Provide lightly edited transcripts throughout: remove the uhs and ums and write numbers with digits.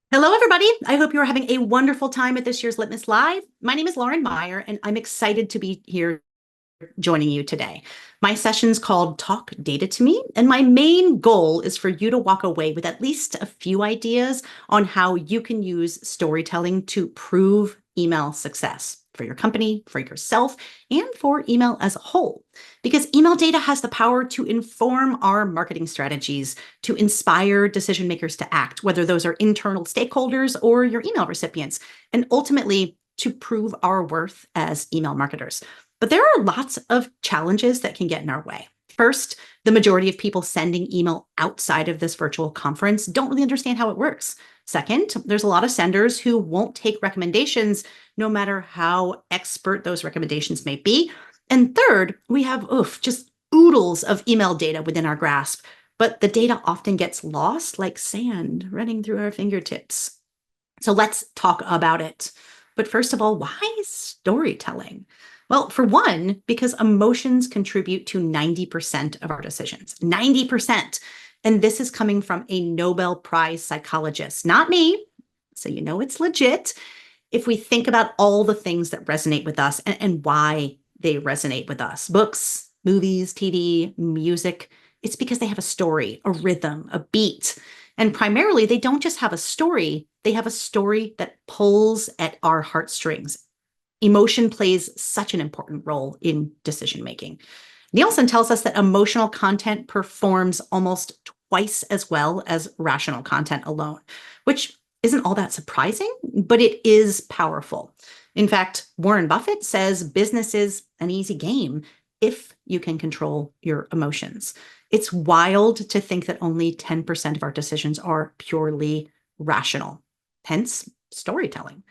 Hello, everybody. I hope you're having a wonderful time at this year's Litmus Live. My name is Lauren Meyer, and I'm excited to be here joining you today. My session's called Talk Data to Me, and my main goal is for you to walk away with at least a few ideas on how you can use storytelling to prove email success for your company, for yourself, and for email as a whole. Because email data has the power to inform our marketing strategies, to inspire decision makers to act, whether those are internal stakeholders or your email recipients, and ultimately to prove our worth as email marketers. But there are lots of challenges that can get in our way. First, the majority of people sending email outside of this virtual conference don't really understand how it works. Second, there's a lot of senders who won't take recommendations, no matter how expert those recommendations may be. And third, we have just oodles of email data within our grasp, but the data often gets lost like sand running through our fingertips. So let's talk about it. But first of all, why storytelling? Well, for one, because emotions contribute to 90% of our decisions. 90%. And this is coming from a Nobel Prize psychologist, not me. So you know it's legit. If we think about all the things that resonate with us and why they resonate with us, books, movies, TV, music, it's because they have a story, a rhythm, a beat. And primarily, they don't just have a story, they have a story that pulls at our heartstrings. Emotion plays such an important role in decision making. Nielsen tells us that emotional content performs almost twice as well as rational content alone, which isn't all that surprising, but it is powerful. In fact, Warren Buffett says business is an easy game if you can control your emotions. It's wild to think that only 10% of our decisions are purely rational, hence storytelling.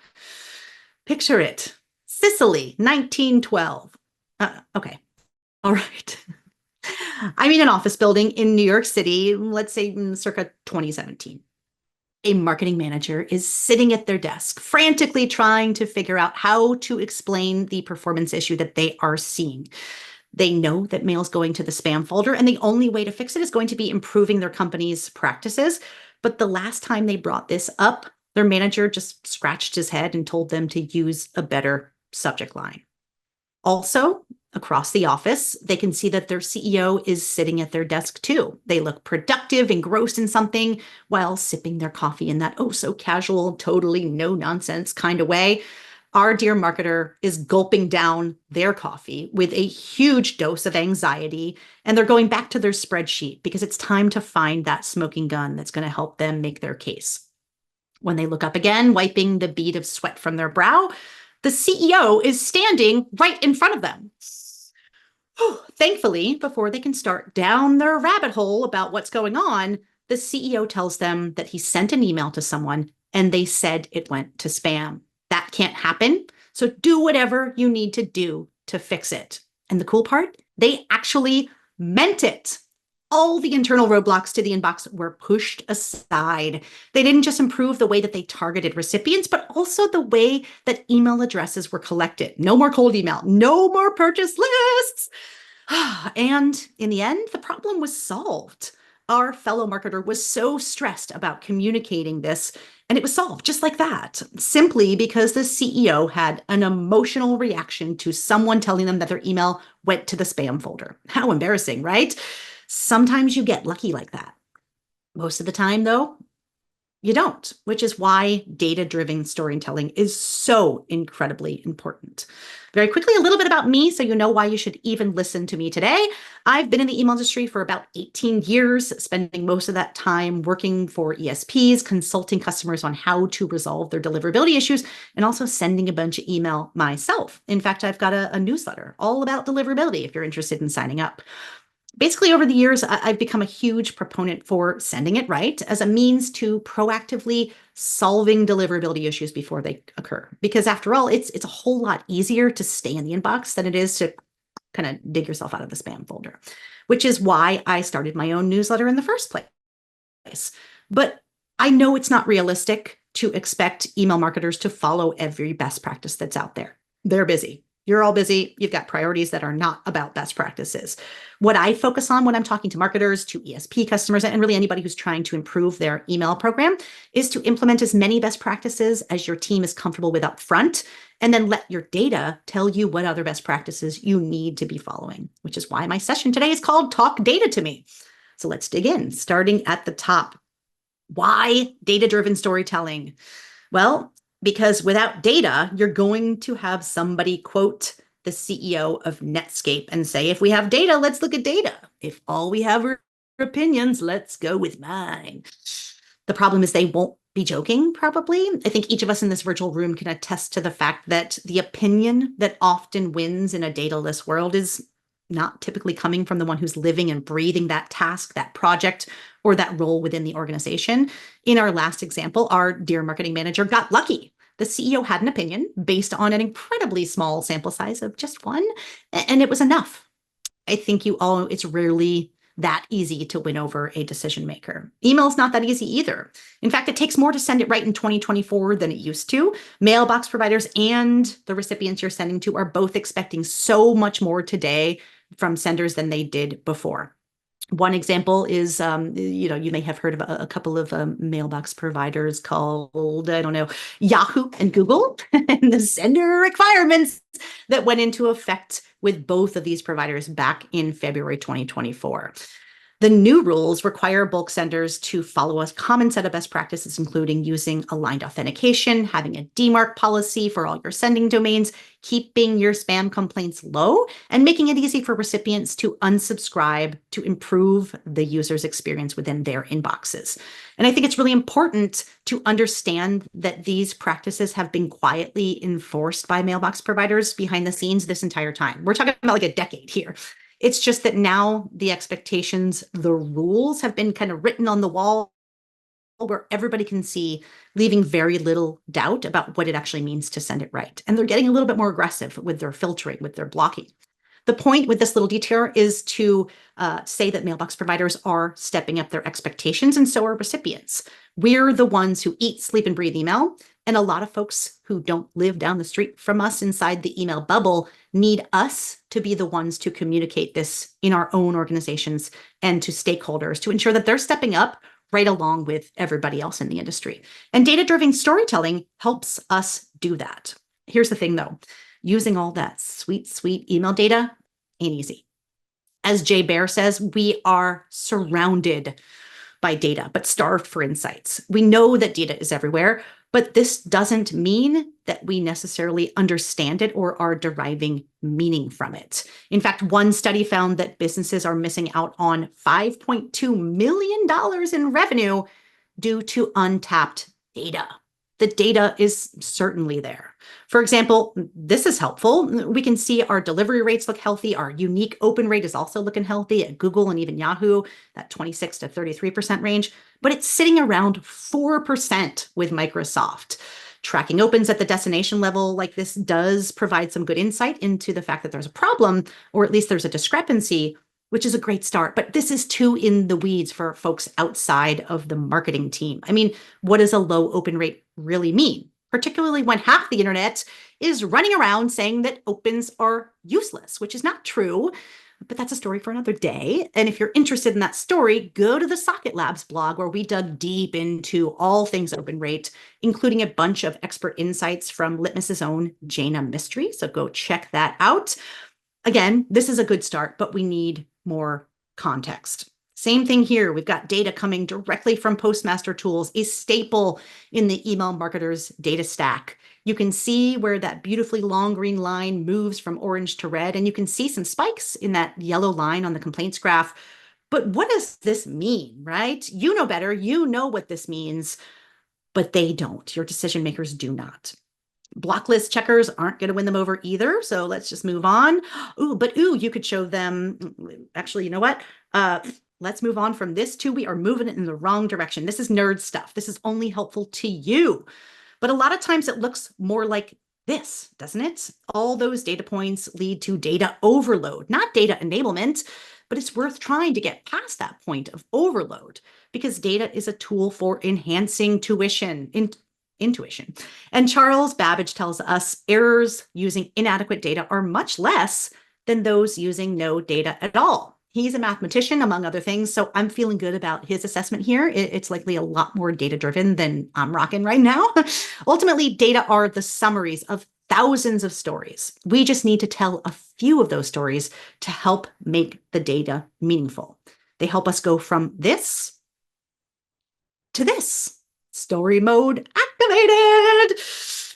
Picture it. Sicily, 1912. Okay. All right. I'm in an office building in New York City, let's say circa 2017. A marketing manager is sitting at their desk, frantically trying to figure out how to explain the performance issue that they are seeing. They know that mail's going to the spam folder, and the only way to fix it is going to be improving their company's practices. But the last time they brought this up, their manager just scratched his head and told them to use a better subject line. Also, across the office, they can see that their CEO is sitting at their desk too. They look productive, engrossed in something, while sipping their coffee in that oh so casual, totally no nonsense kind of way. Our dear marketer is gulping down their coffee with a huge dose of anxiety, and they're going back to their spreadsheet because it's time to find that smoking gun that's going to help them make their case. When they look up again, wiping the bead of sweat from their brow, the CEO is standing right in front of them. Thankfully, before they can start down their rabbit hole about what's going on, the CEO tells them that he sent an email to someone and they said it went to spam. That can't happen. So do whatever you need to do to fix it. And the cool part, they actually meant it. All the internal roadblocks to the inbox were pushed aside. They didn't just improve the way that they targeted recipients, but also the way that email addresses were collected. No more cold email, no more purchase lists. And in the end, the problem was solved. Our fellow marketer was so stressed about communicating this, and it was solved just like that, simply because the CEO had an emotional reaction to someone telling them that their email went to the spam folder. How embarrassing, right? Sometimes you get lucky like that. Most of the time, though, you don't, which is why data-driven storytelling is so incredibly important. Very quickly, a little bit about me so you know why you should even listen to me today. I've been in the email industry for about 18 years, spending most of that time working for ESPs, consulting customers on how to resolve their deliverability issues, and also sending a bunch of email myself. In fact, I've got a newsletter all about deliverability if you're interested in signing up. Basically, over the years, I've become a huge proponent for sending it right as a means to proactively solving deliverability issues before they occur. Because after all, it's a whole lot easier to stay in the inbox than it is to kind of dig yourself out of the spam folder, which is why I started my own newsletter in the first place. But I know it's not realistic to expect email marketers to follow every best practice that's out there. They're busy. You're all busy. You've got priorities that are not about best practices. What I focus on when I'm talking to marketers, to ESP customers, and really anybody who's trying to improve their email program is to implement as many best practices as your team is comfortable with up front, and then let your data tell you what other best practices you need to be following, which is why my session today is called Talk Data to Me. So let's dig in, starting at the top. Why data-driven storytelling? Well, because without data, you're going to have somebody quote the CEO of Netscape and say, if we have data, let's look at data. If all we have are opinions, let's go with mine. The problem is they won't be joking, probably. I think each of us in this virtual room can attest to the fact that the opinion that often wins in a data-less world is not typically coming from the one who's living and breathing that task, that project, or that role within the organization. In our last example, our dear marketing manager got lucky. The CEO had an opinion based on an incredibly small sample size of just one, and it was enough. I think it's rarely that easy to win over a decision maker. Email's not that easy either. In fact, it takes more to send it right in 2024 than it used to. Mailbox providers and the recipients you're sending to are both expecting so much more today from senders than they did before. One example is, you may have heard of a couple of mailbox providers called, I don't know, Yahoo and Google, and the sender requirements that went into effect with both of these providers back in February 2024. The new rules require bulk senders to follow a common set of best practices, including using aligned authentication, having a DMARC policy for all your sending domains, keeping your spam complaints low, and making it easy for recipients to unsubscribe to improve the user's experience within their inboxes. And I think it's really important to understand that these practices have been quietly enforced by mailbox providers behind the scenes this entire time. We're talking about like a decade here. It's just that now the expectations, the rules have been kind of written on the wall where everybody can see, leaving very little doubt about what it actually means to send it right. And they're getting a little bit more aggressive with their filtering, with their blocking. The point with this little detour is to say that mailbox providers are stepping up their expectations, and so are recipients. We're the ones who eat, sleep, and breathe email. And a lot of folks who don't live down the street from us inside the email bubble need us to be the ones to communicate this in our own organizations and to stakeholders to ensure that they're stepping up right along with everybody else in the industry. And data-driven storytelling helps us do that. Here's the thing, though. Using all that sweet, sweet email data ain't easy. As Jay Baer says, we are surrounded by data, but starved for insights. We know that data is everywhere, but this doesn't mean that we necessarily understand it or are deriving meaning from it. In fact, one study found that businesses are missing out on $5.2 million in revenue due to untapped data. The data is certainly there. For example, this is helpful. We can see our delivery rates look healthy. Our unique open rate is also looking healthy at Google and even Yahoo, that 26 to 33% range, but it's sitting around 4% with Microsoft. Tracking opens at the destination level like this does provide some good insight into the fact that there's a problem, or at least there's a discrepancy, which is a great start. But this is too in the weeds for folks outside of the marketing team. I mean, what does a low open rate really mean? Particularly when half the internet is running around saying that opens are useless, which is not true, but that's a story for another day. And if you're interested in that story, go to the Socket Labs blog where we dug deep into all things open rate, including a bunch of expert insights from Litmus's own Jaina Mistry. So go check that out. Again, this is a good start, but we need more context. Same thing here. We've got data coming directly from Postmaster tools, a staple in the email marketer's data stack. You can see where that beautifully long green line moves from orange to red, and you can see some spikes in that yellow line on the complaints graph. But what does this mean, right? You know better. You know what this means, but they don't. Your decision makers do not. Block list checkers aren't going to win them over either. So let's just move on. You could show them. Actually, you know what? Let's move on from this too. We are moving it in the wrong direction. This is nerd stuff. This is only helpful to you. But a lot of times it looks more like this, doesn't it? All those data points lead to data overload, not data enablement, but it's worth trying to get past that point of overload because data is a tool for enhancing tuition, intuition. And Charles Babbage tells us errors using inadequate data are much less than those using no data at all. He's a mathematician, among other things, so I'm feeling good about his assessment here. It's likely a lot more data-driven than I'm rocking right now. Ultimately, data are the summaries of thousands of stories. We just need to tell a few of those stories to help make the data meaningful. They help us go from this to this. Story mode activated.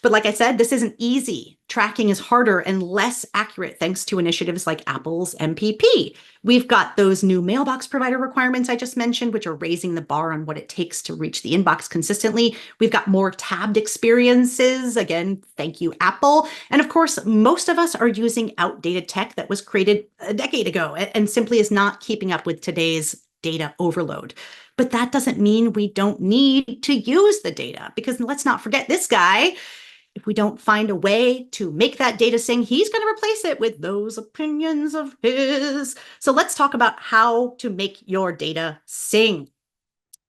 But like I said, this isn't easy. Tracking is harder and less accurate thanks to initiatives like Apple's MPP. We've got those new mailbox provider requirements I just mentioned, which are raising the bar on what it takes to reach the inbox consistently. We've got more tabbed experiences. Again, thank you, Apple. And of course, most of us are using outdated tech that was created a decade ago and simply is not keeping up with today's data overload. But that doesn't mean we don't need to use the data, because let's not forget this guy. If we don't find a way to make that data sing, he's going to replace it with those opinions of his. So let's talk about how to make your data sing.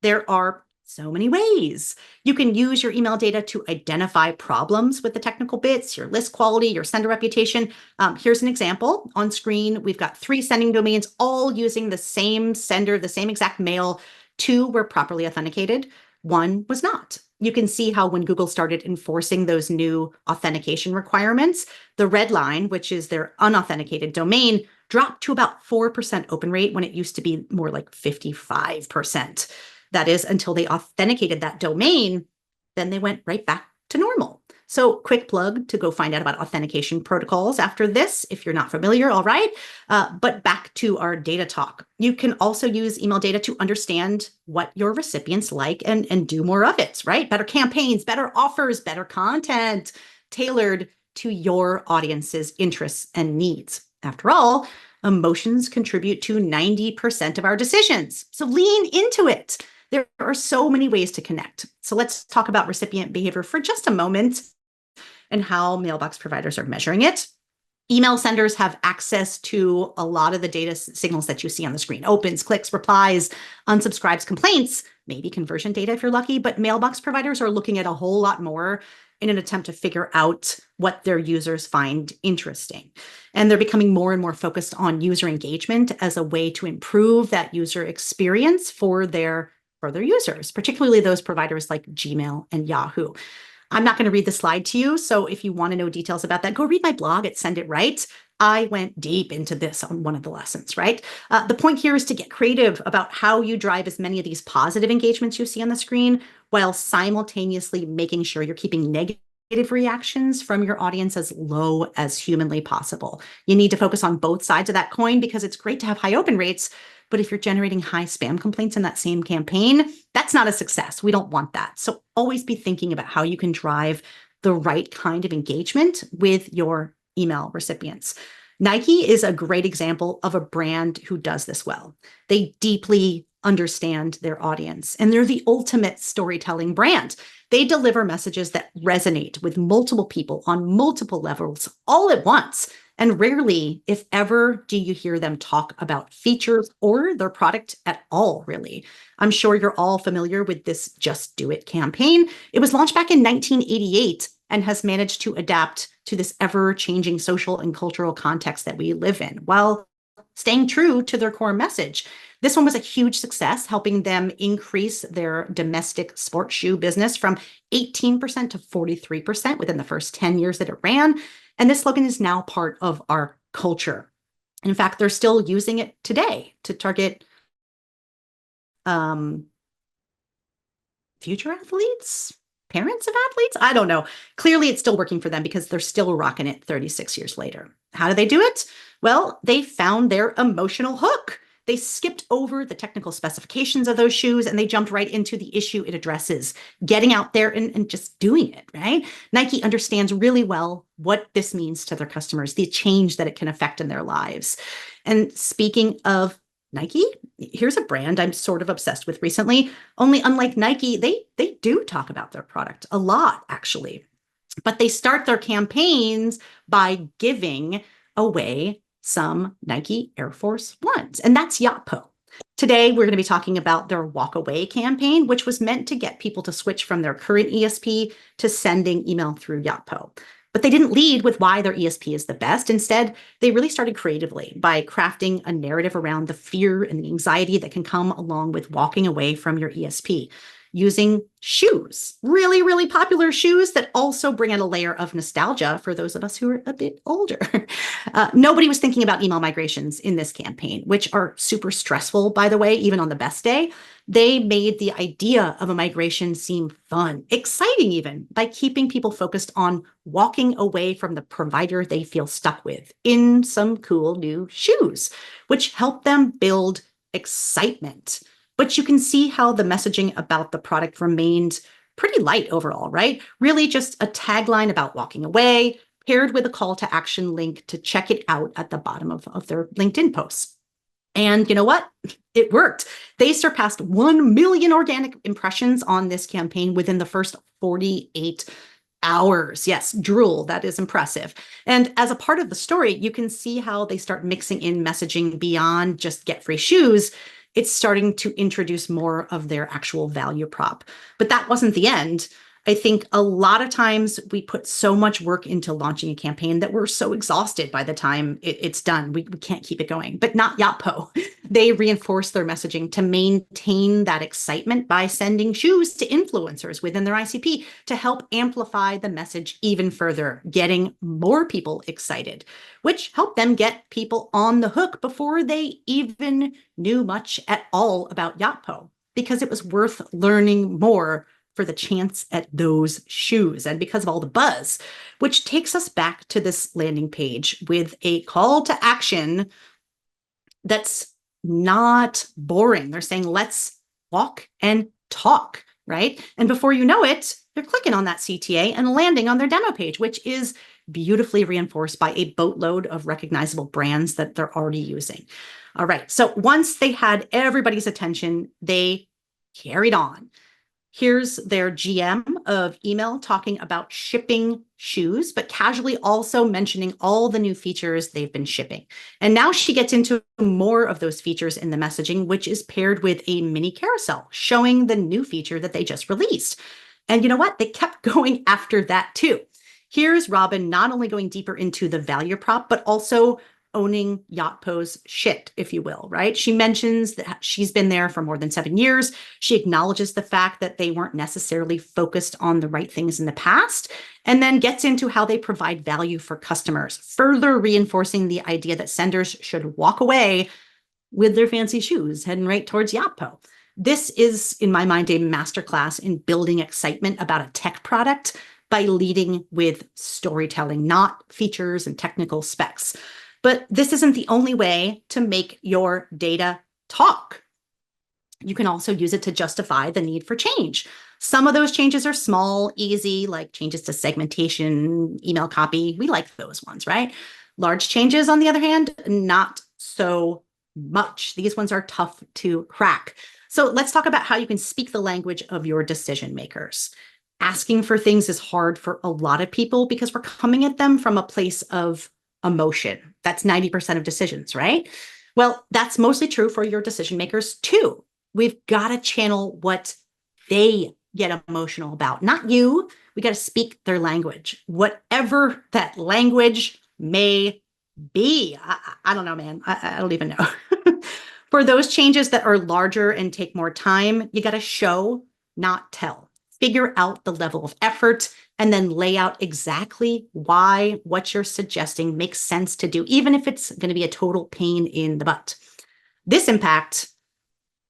There are so many ways. You can use your email data to identify problems with the technical bits, your list quality, your sender reputation. Here's an example. On screen, we've got 3 sending domains, all using the same sender, the same exact mail. 2 were properly authenticated. 1 was not. You can see how when Google started enforcing those new authentication requirements, the red line, which is their unauthenticated domain, dropped to about 4% open rate when it used to be more like 55%. That is until they authenticated that domain, then they went right back to normal. So quick plug to go find out about authentication protocols after this, if you're not familiar, all right? But back to our data talk. You can also use email data to understand what your recipients like and do more of it, right? Better campaigns, better offers, better content tailored to your audience's interests and needs. After all, emotions contribute to 90% of our decisions. So lean into it. There are so many ways to connect. So let's talk about recipient behavior for just a moment and how mailbox providers are measuring it. Email senders have access to a lot of the data signals that you see on the screen: opens, clicks, replies, unsubscribes, complaints, maybe conversion data if you're lucky, but mailbox providers are looking at a whole lot more in an attempt to figure out what their users find interesting. And they're becoming more and more focused on user engagement as a way to improve that user experience for their users, particularly those providers like Gmail and Yahoo. I'm not going to read the slide to you, so if you want to know details about that, go read my blog at Send It Right. I went deep into this on one of the lessons, right? The point here is to get creative about how you drive as many of these positive engagements you see on the screen while simultaneously making sure you're keeping negative reactions from your audience as low as humanly possible. You need to focus on both sides of that coin because it's great to have high open rates, but if you're generating high spam complaints in that same campaign, that's not a success. We don't want that. So always be thinking about how you can drive the right kind of engagement with your email recipients. Nike is a great example of a brand who does this well. They deeply understand their audience, and they're the ultimate storytelling brand. They deliver messages that resonate with multiple people on multiple levels all at once. And rarely, if ever, do you hear them talk about features or their product at all, really. I'm sure you're all familiar with this Just Do It campaign. It was launched back in 1988 and has managed to adapt to this ever-changing social and cultural context that we live in while staying true to their core message. This one was a huge success, helping them increase their domestic sports shoe business from 18% to 43% within the first 10 years that it ran. And this slogan is now part of our culture. In fact, they're still using it today to target future athletes, parents of athletes. I don't know. Clearly, it's still working for them because they're still rocking it 36 years later. How do they do it? Well, they found their emotional hook. They skipped over the technical specifications of those shoes and they jumped right into the issue it addresses, getting out there and just doing it, right? Nike understands really well what this means to their customers, the change that it can affect in their lives. And speaking of Nike, here's a brand I'm sort of obsessed with recently. Only unlike Nike, they do talk about their product a lot, actually. But they start their campaigns by giving away some Nike Air Force Ones, and that's Yapo. Today, we're going to be talking about their walk away campaign, which was meant to get people to switch from their current ESP to sending email through Yotpo. But they didn't lead with why their ESP is the best. Instead, they really started creatively by crafting a narrative around the fear and the anxiety that can come along with walking away from your ESP, using shoes, really, really popular shoes that also bring out a layer of nostalgia for those of us who are a bit older. Nobody was thinking about email migrations in this campaign, which are super stressful, by the way, even on the best day. They made the idea of a migration seem fun, exciting even, by keeping people focused on walking away from the provider they feel stuck with in some cool new shoes, which helped them build excitement. But you can see how the messaging about the product remained pretty light overall, right? Really just a tagline about walking away, paired with a call to action link to check it out at the bottom of their LinkedIn posts. And you know what? It worked. They surpassed 1 million organic impressions on this campaign within the first 48 hours. Yes, drool, that is impressive. And as a part of the story, you can see how they start mixing in messaging beyond just get free shoes. It's starting to introduce more of their actual value prop. But that wasn't the end. I think a lot of times we put so much work into launching a campaign that we're so exhausted by the time it's done. We can't keep it going, but not Yotpo. They reinforce their messaging to maintain that excitement by sending shoes to influencers within their ICP to help amplify the message even further, getting more people excited, which helped them get people on the hook before they even knew much at all about Yotpo, because it was worth learning more for the chance at those shoes and because of all the buzz, which takes us back to this landing page with a call to action that's not boring. They're saying, let's walk and talk, right? And before you know it, they're clicking on that CTA and landing on their demo page, which is beautifully reinforced by a boatload of recognizable brands that they're already using. All right, so once they had everybody's attention, they carried on. Here's their GM of email talking about shipping shoes, but casually also mentioning all the new features they've been shipping. And now she gets into more of those features in the messaging, which is paired with a mini carousel showing the new feature that they just released. And you know what? They kept going after that too. Here's Robin not only going deeper into the value prop, but also owning Yotpo's shit, if you will, right? She mentions that she's been there for more than 7 years. She acknowledges the fact that they weren't necessarily focused on the right things in the past, and then gets into how they provide value for customers, further reinforcing the idea that senders should walk away with their fancy shoes, heading right towards Yotpo. This is, in my mind, a masterclass in building excitement about a tech product by leading with storytelling, not features and technical specs. But this isn't the only way to make your data talk. You can also use it to justify the need for change. Some of those changes are small, easy, like changes to segmentation, email copy. We like those ones, right? Large changes, on the other hand, not so much. These ones are tough to crack. So let's talk about how you can speak the language of your decision makers. Asking for things is hard for a lot of people because we're coming at them from a place of emotion. That's 90% of decisions, right? Well, that's mostly true for your decision makers too. We've got to channel what they get emotional about, not you. We got to speak their language, whatever that language may be. I don't know, man. I don't even know. For those changes that are larger and take more time, you got to show, not tell. Figure out the level of effort and then lay out exactly why what you're suggesting makes sense to do, even if it's going to be a total pain in the butt. This impact,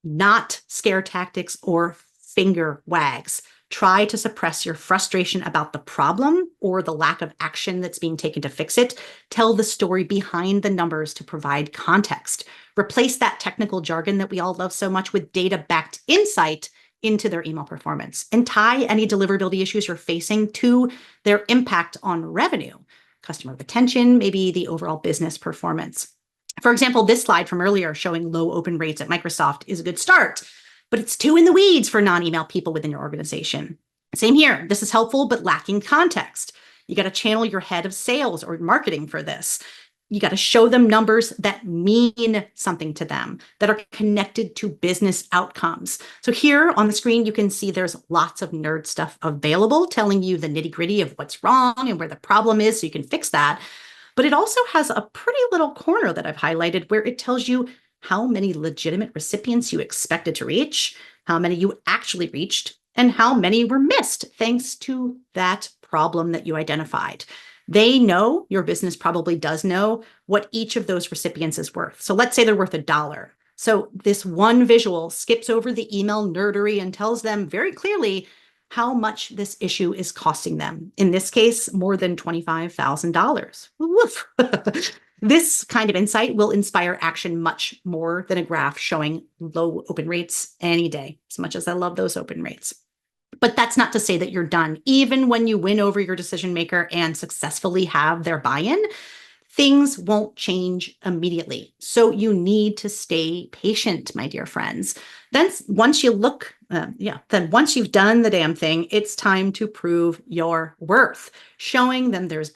not scare tactics or finger wags. Try to suppress your frustration about the problem or the lack of action that's being taken to fix it. Tell the story behind the numbers to provide context. Replace that technical jargon that we all love so much with data-backed insight into their email performance, and tie any deliverability issues you're facing to their impact on revenue, customer retention, maybe the overall business performance. For example, this slide from earlier showing low open rates at Microsoft is a good start, but it's too in the weeds for non-email people within your organization. Same here. This is helpful, but lacking context. You got to channel your head of sales or marketing for this. You got to show them numbers that mean something to them, that are connected to business outcomes. So here on the screen, you can see there's lots of nerd stuff available telling you the nitty-gritty of what's wrong and where the problem is so you can fix that. But it also has a pretty little corner that I've highlighted where it tells you how many legitimate recipients you expected to reach, how many you actually reached, and how many were missed thanks to that problem that you identified. They know, your business probably does know, what each of those recipients is worth. So let's say they're worth $1. So this one visual skips over the email nerdery and tells them very clearly how much this issue is costing them. In this case, more than $25,000. Woof. This kind of insight will inspire action much more than a graph showing low open rates any day, as much as I love those open rates. But that's not to say that you're done. Even when you win over your decision maker and successfully have their buy-in, things won't change immediately. So you need to stay patient, my dear friends. Then once you've done the damn thing, it's time to prove your worth. Showing them there's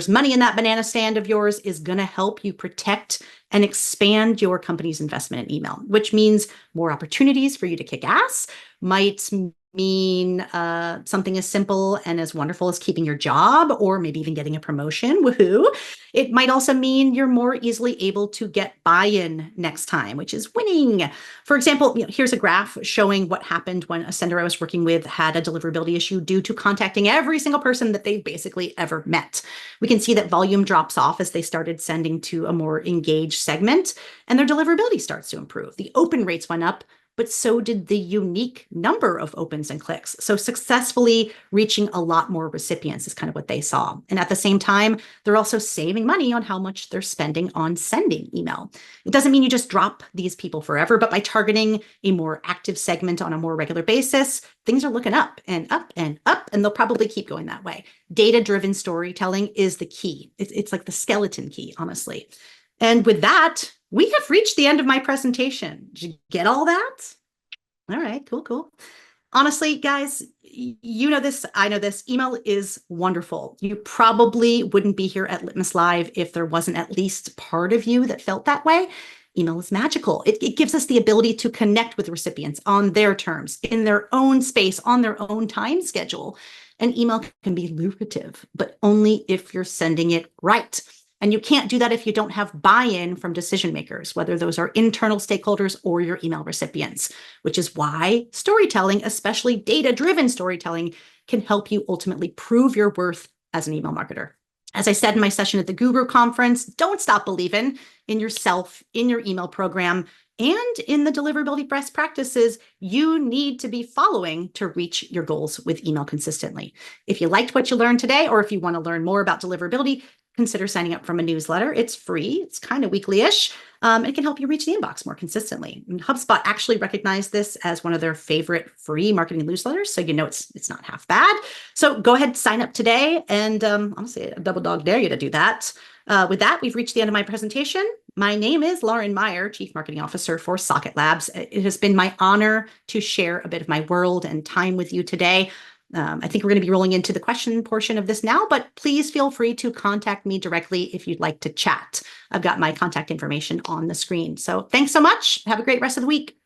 money in that banana stand of yours is going to help you protect and expand your company's investment in email, which means more opportunities for you to kick ass, might mean something as simple and as wonderful as keeping your job or maybe even getting a promotion. Woohoo. It might also mean you're more easily able to get buy-in next time, which is winning. For example, here's a graph showing what happened when a sender I was working with had a deliverability issue due to contacting every single person that they've basically ever met. We can see that volume drops off as they started sending to a more engaged segment, and their deliverability starts to improve. The open rates went up, but so did the unique number of opens and clicks. So successfully reaching a lot more recipients is kind of what they saw. And at the same time, they're also saving money on how much they're spending on sending email. It doesn't mean you just drop these people forever, but by targeting a more active segment on a more regular basis, things are looking up and up and up, and they'll probably keep going that way. Data-driven storytelling is the key. It's like the skeleton key, honestly. And with that, we have reached the end of my presentation. Did you get all that? All right, cool. Honestly, guys, you know this, I know this, email is wonderful. You probably wouldn't be here at Litmus Live if there wasn't at least part of you that felt that way. Email is magical. It gives us the ability to connect with recipients on their terms, in their own space, on their own time schedule. And email can be lucrative, but only if you're sending it right. And you can't do that if you don't have buy-in from decision makers, whether those are internal stakeholders or your email recipients, which is why storytelling, especially data-driven storytelling, can help you ultimately prove your worth as an email marketer. As I said in my session at the Guru Conference, don't stop believing in yourself, in your email program, and in the deliverability best practices you need to be following to reach your goals with email consistently. If you liked what you learned today, or if you want to learn more about deliverability, consider signing up for my newsletter. It's free. It's kind of weekly-ish. It can help you reach the inbox more consistently. And HubSpot actually recognized this as one of their favorite free marketing newsletters, so you know it's not half bad. So go ahead, sign up today, and honestly, I double dog dare you to do that. With that, we've reached the end of my presentation. My name is Lauren Meyer, Chief Marketing Officer for Socket Labs. It has been my honor to share a bit of my world and time with you today. I think we're going to be rolling into the question portion of this now, but please feel free to contact me directly if you'd like to chat. I've got my contact information on the screen. So thanks so much. Have a great rest of the week.